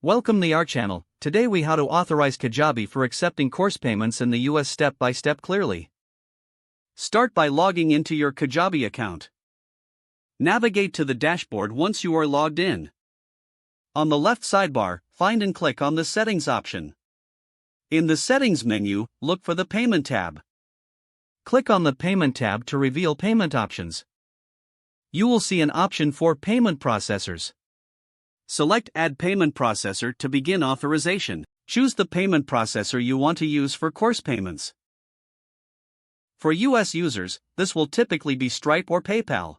Welcome to our channel. Today we how to authorize Kajabi for accepting course payments in the US step by step clearly. Start by logging into your Kajabi account. Navigate to the dashboard once you are logged in. On the left sidebar, find and click on the Settings option. In the Settings menu, look for the Payment tab. Click on the Payment tab to reveal payment options. You will see an option for payment processors. Select Add Payment Processor to begin authorization. Choose the payment processor you want to use for course payments. For US users, this will typically be Stripe or PayPal.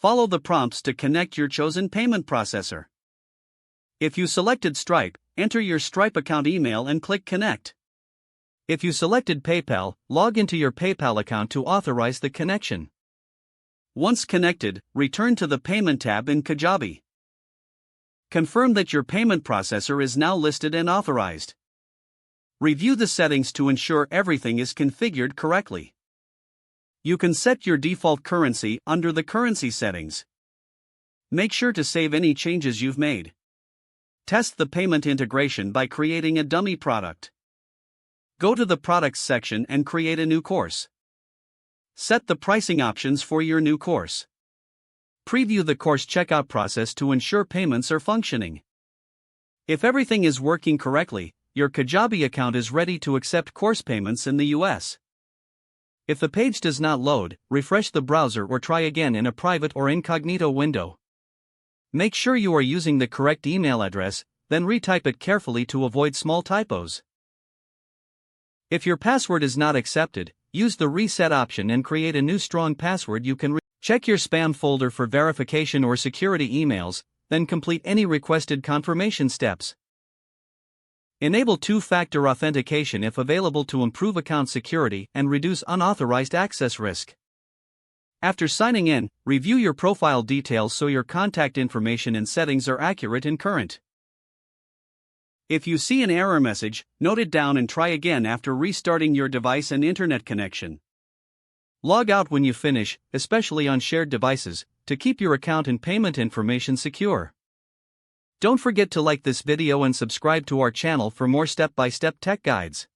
Follow the prompts to connect your chosen payment processor. If you selected Stripe, enter your Stripe account email and click Connect. If you selected PayPal, log into your PayPal account to authorize the connection. Once connected, return to the Payment tab in Kajabi. Confirm that your payment processor is now listed and authorized. Review the settings to ensure everything is configured correctly. You can set your default currency under the currency settings. Make sure to save any changes you've made. Test the payment integration by creating a dummy product. Go to the Products section and create a new course. Set the pricing options for your new course. Preview the course checkout process to ensure payments are functioning. If everything is working correctly, your Kajabi account is ready to accept course payments in the US. If the page does not load, refresh the browser or try again in a private or incognito window. Make sure you are using the correct email address, then retype it carefully to avoid small typos. If your password is not accepted, use the reset option and create a new strong password you can check your spam folder for verification or security emails, then complete any requested confirmation steps. Enable two-factor authentication if available to improve account security and reduce unauthorized access risk. After signing in, review your profile details so your contact information and settings are accurate and current. If you see an error message, note it down and try again after restarting your device and internet connection. Log out when you finish, especially on shared devices, to keep your account and payment information secure. Don't forget to like this video and subscribe to our channel for more step-by-step tech guides.